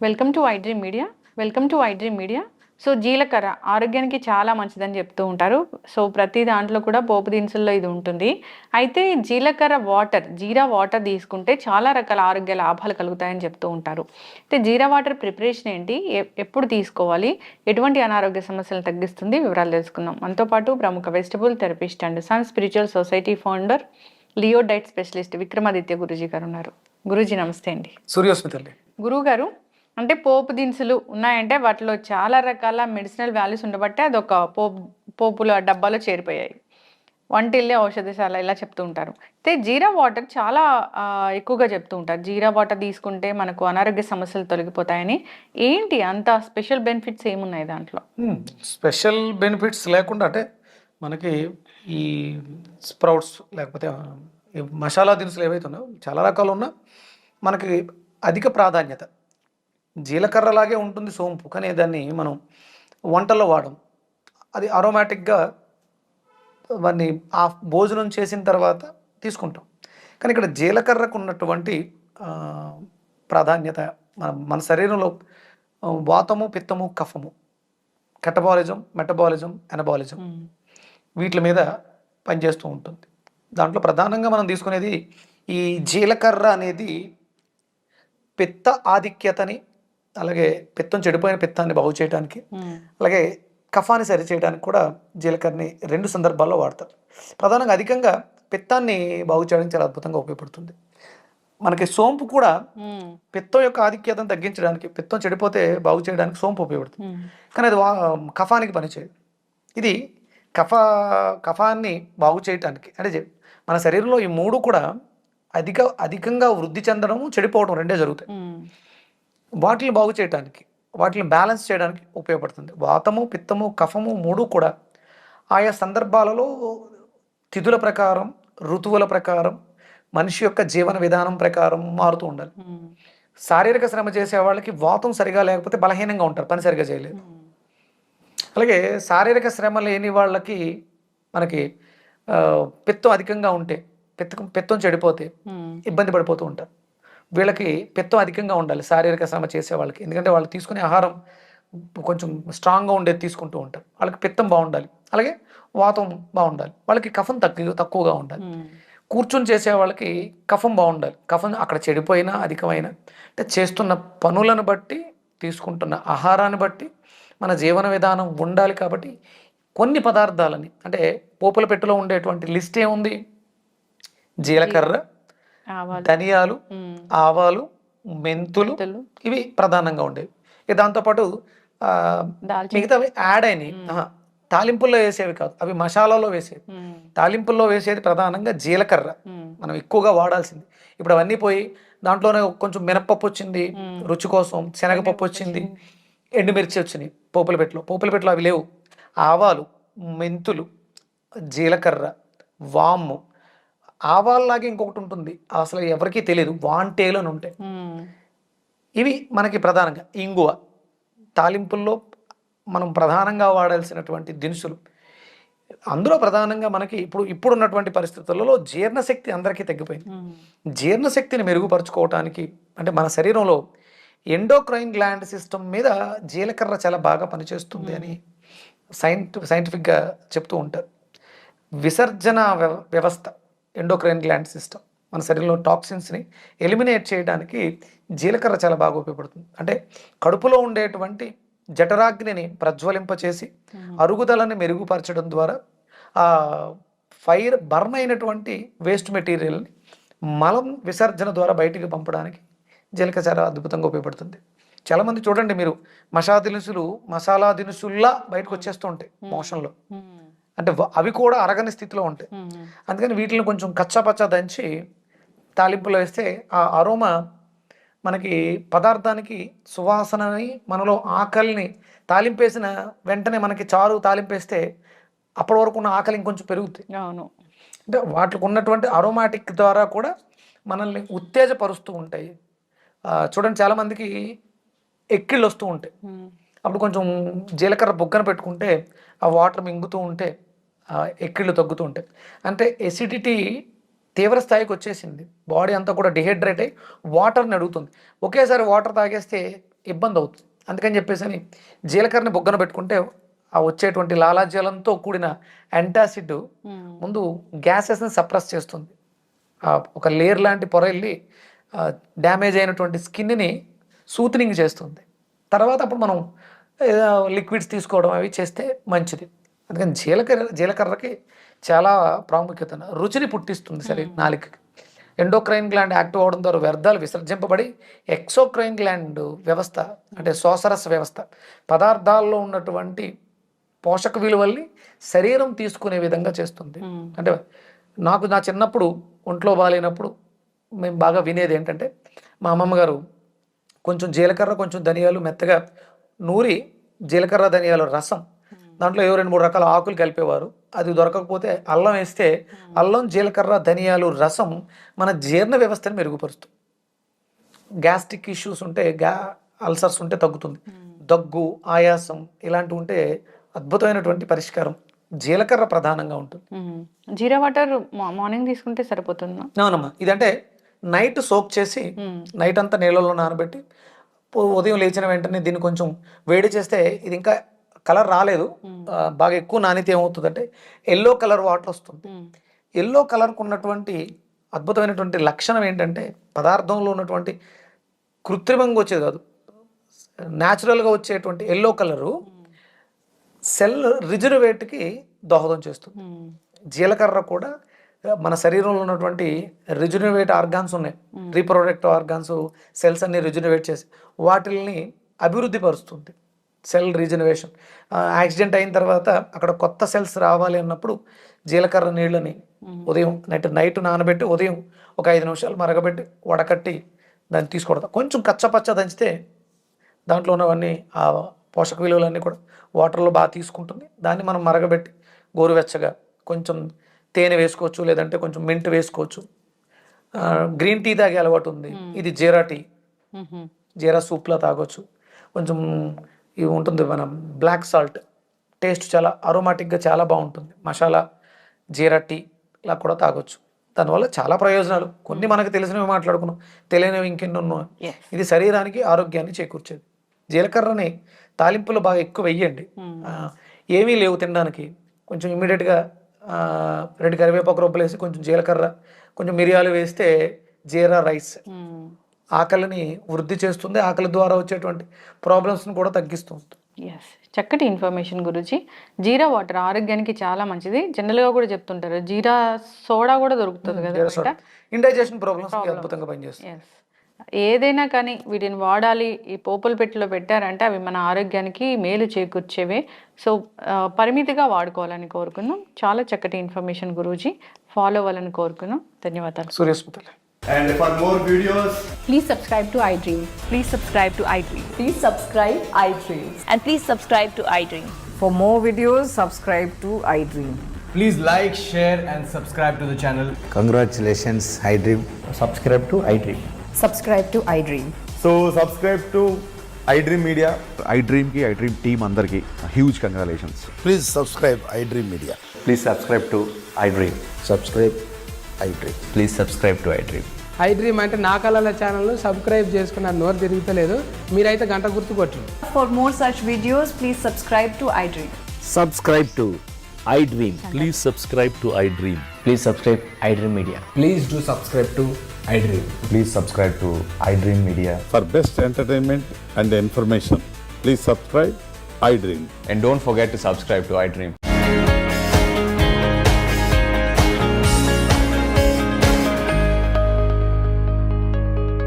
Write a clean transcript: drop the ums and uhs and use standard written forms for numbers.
Welcome to iDream media. So జీలకర్ర ఆరోగ్యానికి చాలా మంచిదని చెప్తూ ఉంటారు. సో ప్రతి దాంట్లో కూడా పోపు దినుసుల్లో ఇది ఉంటుంది. అయితే జీరా వాటర్ తీసుకుంటే చాలా రకాల ఆరోగ్య లాభాలు కలుగుతాయని చెప్తూ ఉంటారు. అయితే జీరా వాటర్ ప్రిపరేషన్ ఏంటి, ఎప్పుడు తీసుకోవాలి, ఎటువంటి అనారోగ్య సమస్యలు తగ్గిస్తుంది, వివరాలు తెలుసుకుందాం. మనతో పాటు ప్రముఖ vegetable therapist and sun spiritual society founder, Leo diet specialist Vikramaditya Guruji గారు ఉన్నారు. గురూజీ నమస్తే అండి. సూర్యోస్మితల్లి. గురువు గారు, అంటే పోపు దినుసులు ఉన్నాయంటే వాటిలో చాలా రకాల మెడిసినల్ వాల్యూస్ ఉండబట్టే అదొక పోపుల డబ్బాలో చేరిపోయాయి. వంటిల్లే ఔషధశాల ఇలా చెప్తూ ఉంటారు. అయితే జీరా వాటర్ చాలా ఎక్కువగా చెప్తూ ఉంటారు. జీరా వాటర్ తీసుకుంటే మనకు అనారోగ్య సమస్యలు తొలగిపోతాయని. ఏంటి అంత స్పెషల్ బెనిఫిట్స్ ఏమున్నాయి దాంట్లో? స్పెషల్ బెనిఫిట్స్ లేకుండా అంటే మనకి ఈ స్ప్రౌట్స్ లేకపోతే ఈ మసాలా దినుసులు ఏవైతే ఉన్నాయో చాలా రకాలు ఉన్నా మనకి అధిక ప్రాధాన్యత జీలకర్రలాగే ఉంటుంది సోంపు, కానీ దాన్ని మనం వంటల్లో వాడడం, అది అరోమాటిక్గా వాడిని ఆ భోజనం చేసిన తర్వాత తీసుకుంటాం. కానీ ఇక్కడ జీలకర్రకు ఉన్నటువంటి ప్రాధాన్యత మన శరీరంలో వాతము, పిత్తము, కఫము, మెటబాలిజం, ఎనబాలిజం వీటి మీద పనిచేస్తూ ఉంటుంది. దాంట్లో ప్రధానంగా మనం తీసుకునేది ఈ జీలకర్ర అనేది పిత్త ఆధిక్యతని, అలాగే పిత్తం చెడిపోయిన పిత్తాన్ని బాగు చేయడానికి, అలాగే కఫాన్ని సరి చేయడానికి కూడా జీలకర్రని 2 సందర్భాల్లో వాడతారు. ప్రధానంగా అధికంగా పిత్తాన్ని బాగు చేయడానికి చాలా అద్భుతంగా ఉపయోగపడుతుంది. మనకి సోంపు కూడా పిత్తం యొక్క ఆధిక్యతను తగ్గించడానికి, పిత్తం చెడిపోతే బాగు చేయడానికి సోంపు ఉపయోగపడుతుంది. కానీ అది కఫానికి పనిచేయదు. ఇది కఫాన్ని బాగు చేయటానికి, అంటే మన శరీరంలో ఈ 3 కూడా అధికంగా వృద్ధి చెందడము, చెడిపోవడం రెండే జరుగుతాయి. వాటిని బాగు చేయడానికి, వాటిని బ్యాలెన్స్ చేయడానికి ఉపయోగపడుతుంది. వాతము, పిత్తము, కఫము 3 కూడా ఆయా సందర్భాలలో తిథుల ప్రకారం, ఋతువుల ప్రకారం, మనిషి యొక్క జీవన విధానం ప్రకారం మారుతూ ఉండాలి. శారీరక శ్రమ చేసే వాళ్ళకి వాతం సరిగా లేకపోతే బలహీనంగా ఉంటారు, పని సరిగా చేయలేదు. అలాగే శారీరక శ్రమ లేని వాళ్ళకి మనకి పిత్తం అధికంగా ఉంటే, పిత్తం చెడిపోతే ఇబ్బంది పడిపోతూ ఉంటారు. వీళ్ళకి పిత్తం అధికంగా ఉండాలి శారీరక శ్రమ చేసే వాళ్ళకి, ఎందుకంటే వాళ్ళు తీసుకునే ఆహారం కొంచెం స్ట్రాంగ్గా ఉండేది తీసుకుంటూ ఉంటారు. వాళ్ళకి పిత్తం బాగుండాలి, అలాగే వాతం బాగుండాలి. వాళ్ళకి కఫం తక్కువగా ఉండాలి. కూర్చొని చేసే వాళ్ళకి కఫం బాగుండాలి. కఫం అక్కడ చెడిపోయినా, అధికమైన, అంటే చేస్తున్న పనులను బట్టి, తీసుకుంటున్న ఆహారాన్ని బట్టి మన జీవన విధానం ఉండాలి. కాబట్టి కొన్ని పదార్థాలని, అంటే పోపుల పెట్టెలో ఉండేటువంటి లిస్ట్ ఏముంది? జీలకర్ర, ధనియాలు, ఆవాలు, మెంతులు, ఇవి ప్రధానంగా ఉండేవి. దాంతోపాటు మిగతావి యాడ్ అయినాయి. తాలింపుల్లో వేసేవి కాదు, అవి మసాలాలో వేసేవి. తాలింపుల్లో వేసేది ప్రధానంగా జీలకర్ర, మనం ఎక్కువగా వాడాల్సింది. ఇప్పుడు అవన్నీ పోయి దాంట్లోనే కొంచెం మినపప్పు వచ్చింది రుచి కోసం, శనగపప్పు వచ్చింది, ఎండుమిర్చి వచ్చినాయి పోపుల పెట్టెలో అవి లేవు. ఆవాలు, మెంతులు, జీలకర్ర, వాము, ఆవాల్లాగే ఇంకొకటి ఉంటుంది, అసలు ఎవరికీ తెలియదు, వాంటేలు అని ఉంటాయి. ఇవి మనకి ప్రధానంగా ఇంగువ, తాలింపుల్లో మనం ప్రధానంగా వాడాల్సినటువంటి దినుసులు. అందులో ప్రధానంగా మనకి ఇప్పుడు ఉన్నటువంటి పరిస్థితులలో జీర్ణశక్తి అందరికీ తగ్గిపోయింది. జీర్ణశక్తిని మెరుగుపరుచుకోవటానికి, అంటే మన శరీరంలో ఎండోక్రైన్ గ్లాండ్ సిస్టమ్ మీద జీలకర్ర చాలా బాగా పనిచేస్తుంది అని సైంటిఫిక్గా చెప్తూ ఉంటారు. విసర్జన వ్యవస్థ, ఎండోక్రైన్ గ్లాండ్ సిస్టమ్, మన శరీరంలో టాక్సిన్స్ని ఎలిమినేట్ చేయడానికి జీలకర్ర చాలా బాగా ఉపయోగపడుతుంది. అంటే కడుపులో ఉండేటువంటి జఠరాగ్నిని ప్రజ్వలింపచేసి అరుగుదలని మెరుగుపరచడం ద్వారా ఆ ఫైర్ బర్న్ అయినటువంటి వేస్ట్ మెటీరియల్ని మలం విసర్జన ద్వారా బయటికి పంపడానికి జీలకర్ర చాలా అద్భుతంగా ఉపయోగపడుతుంది. చాలామంది చూడండి మీరు, మసాలా దినుసుల్లా బయటకు వచ్చేస్తూ ఉంటాయి మోషన్లో, అంటే అవి కూడా అరగని స్థితిలో ఉంటాయి. అందుకని వీటిని కొంచెం కచ్చాపచ్చా దంచి తాలింపులో వేస్తే ఆ అరోమా మనకి పదార్థానికి సువాసనని, మనలో ఆకలిని, తాలింపేసిన వెంటనే మనకి చారు తాలింపేస్తే అప్పటి వరకు ఉన్న ఆకలి ఇంకొంచెం పెరుగుతుంది. అవును, అంటే వాటికి ఉన్నటువంటి అరోమాటిక్ ద్వారా కూడా మనల్ని ఉత్తేజపరుస్తూ ఉంటాయి. చూడండి, చాలామందికి ఎక్కిళ్ళు వస్తూ ఉంటాయి, అప్పుడు కొంచెం జీలకర్ర బొగ్గన పెట్టుకుంటే ఆ వాటర్ మింగుతూ ఉంటే ఎక్కిళ్ళు తగ్గుతూ ఉంటాయి. అంటే ఎసిడిటీ తీవ్ర స్థాయికి వచ్చేసింది, బాడీ అంతా కూడా డిహైడ్రేట్ అయ్యి వాటర్ని అడుగుతుంది. ఒకేసారి వాటర్ తాగేస్తే ఇబ్బంది అవుతుంది. అందుకని చెప్పేసి అని జీలకర్రని బొగ్గన పెట్టుకుంటే ఆ వచ్చేటువంటి లాలాజలంతో కూడిన యాంటాసిడ్ ముందు గ్యాసెస్ని సప్రెస్ చేస్తుంది. ఒక లేయర్ లాంటి పొర వెళ్ళి డ్యామేజ్ అయినటువంటి స్కిన్ని సూతనింగ్ చేస్తుంది. తర్వాత అప్పుడు మనం లిక్విడ్స్ తీసుకోవడం అవి చేస్తే మంచిది. అందుకని జీలకర్రకి చాలా ప్రాముఖ్యత. రుచిని పుట్టిస్తుంది సరే నాలుకకి. ఎండోక్రైన్ గ్లాండ్ యాక్టివ్ అవడం ద్వారా వ్యర్థాలు విసర్జింపబడి ఎక్సోక్రైన్ గ్లాండ్ వ్యవస్థ అంటే శోషరస వ్యవస్థ పదార్థాల్లో ఉన్నటువంటి పోషక విలువల్ని శరీరం తీసుకునే విధంగా చేస్తుంది. అంటే నా చిన్నప్పుడు ఒంట్లో బాగాలేనప్పుడు మేము బాగా వినేది ఏంటంటే మా అమ్మమ్మ గారు కొంచెం జీలకర్ర కొంచెం ధనియాలు మెత్తగా నూరి జీలకర్ర ధనియాల రసం దాంట్లో 2-3 రకాల ఆకులు కలిపేవారు. అది దొరకకపోతే అల్లం వేస్తే అల్లం జీలకర్ర ధనియాలు రసం మన జీర్ణ వ్యవస్థని మెరుగుపరుస్తుంది. గ్యాస్ట్రిక్ ఇష్యూస్ ఉంటే అల్సర్స్ ఉంటే తగ్గుతుంది. దగ్గు ఆయాసం ఇలాంటివి ఉంటే అద్భుతమైనటువంటి పరిష్కారం జీలకర్ర ప్రధానంగా ఉంటుంది. జీరా వాటర్ మార్నింగ్ తీసుకుంటే సరిపోతుందా? అవునమ్మా, ఇదంటే నైట్ సోక్ చేసి నైట్ అంతా నీళ్ళలో నానబెట్టి ఉదయం లేచిన వెంటనే దీన్ని కొంచెం వేడి చేస్తే ఇది ఇంకా కలర్ రాలేదు, బాగా ఎక్కువ నానితే ఏమవుతుందంటే ఎల్లో కలర్ వాటర్ వస్తుంది. ఎల్లో కలర్కు ఉన్నటువంటి అద్భుతమైనటువంటి లక్షణం ఏంటంటే పదార్థంలో ఉన్నటువంటి కృత్రిమంగా వచ్చేది కాదు, న్యాచురల్గా వచ్చేటువంటి ఎల్లో కలరు సెల్ రిజర్వేట్కి దోహదం చేస్తుంది. జీలకర్ర కూడా మన శరీరంలో ఉన్నటువంటి రిజనరేట్ ఆర్గాన్స్ ఉన్నాయి, రీప్రొడక్టివ్ ఆర్గాన్స్ సెల్స్ అన్ని రిజనరేట్ చేసి వాటిల్ని అభివృద్ధి పరుస్తుంది. సెల్ రీజనరేషన్ యాక్సిడెంట్ అయిన తర్వాత అక్కడ కొత్త సెల్స్ రావాలి అన్నప్పుడు జీలకర్ర నీళ్ళని ఉదయం నైట్ నానబెట్టి ఉదయం ఒక 5 నిమిషాలు మరగబెట్టి వడకట్టి దాన్ని తీసుకోవడం. కొంచెం కచ్చపచ్చ దంచితే దాంట్లో ఉన్నవన్నీ ఆ పోషక విలువలన్నీ కూడా వాటర్లో బాగా తీసుకుంటుంది. దాన్ని మనం మరగబెట్టి గోరువెచ్చగా కొంచెం తేనె వేసుకోవచ్చు, లేదంటే కొంచెం మింట్ వేసుకోవచ్చు. గ్రీన్ టీ తాగే అలవాటు ఉంది, ఇది జీరా టీ, జీరా సూప్లో తాగొచ్చు. కొంచెం ఇవి ఉంటుంది మన బ్లాక్ సాల్ట్, టేస్ట్ చాలా అరోమాటిక్గా చాలా బాగుంటుంది. మసాలా జీరా టీ ఇలా కూడా తాగొచ్చు. దానివల్ల చాలా ప్రయోజనాలు, కొన్ని మనకు తెలిసినవి మాట్లాడుకున్నాం, తెలియనివి ఇంకెన్నో. ఇది శరీరానికి ఆరోగ్యాన్ని చేకూర్చేది. జీలకర్రని తాలింపులు బాగా ఎక్కువ వెయ్యండి, ఏమీ లేవు తినడానికి, కొంచెం ఇమ్మీడియట్గా 2 కరివేపాకు రొబ్బలు వేసి కొంచెం జీలకర్ర కొంచెం మిరియాలు వేస్తే జీరా రైస్ ఆకలిని వృద్ధి చేస్తుంది, ఆకలి ద్వారా వచ్చేటువంటి ప్రాబ్లమ్స్ని కూడా తగ్గిస్తుంది. ఎస్, చక్కటి ఇన్ఫర్మేషన్ గురించి. జీరా వాటర్ ఆరోగ్యానికి చాలా మంచిది. జనరల్గా కూడా చెప్తుంటారు జీరా సోడా కూడా దొరుకుతుంది కదా, ఇండైజెషన్ ప్రాబ్లమ్స్ అద్భుతంగా పనిచేస్తుంది. ఎస్, ఏదైనా కానీ వీటిని వాడాలి. ఈ పోపుల పెట్టెలో పెట్టారంటే అవి మన ఆరోగ్యానికి మేలు చేకూర్చేవే. సో పరిమితిగా వాడుకోవాలని కోరుకున్నాం. చాలా చక్కటి ఇన్ఫర్మేషన్ గురూజీ, ఫాలో అవ్వాలని కోరుకున్నాం. ధన్యవాదాలు. సూర్యస్మితలే. And for more videos, Please subscribe to iDream. Please subscribe to iDream. Please subscribe iDream. And please subscribe to iDream. For more videos, subscribe to iDream. please like, share, and subscribe to the channel. Congratulations, iDream. Subscribe to iDream. Subscribe to iDream. So subscribe to iDream Media. iDream ki iDream team andarki huge congratulations. Please subscribe iDream Media. Please subscribe to iDream. Subscribe iDream. Please subscribe to iDream. iDream అంటే నా కళల channel subscribe చేసుకున్న నోరు తిరుగుతలేదు, మీరైతే గంట గుర్తు కొట్టండి. For more such videos, please subscribe to iDream. Subscribe to iDream. Please subscribe to iDream. Please subscribe iDream Media. Please do subscribe to iDream. Please subscribe to iDream Media. For best entertainment and information, please subscribe iDream. And don't forget to subscribe to iDream.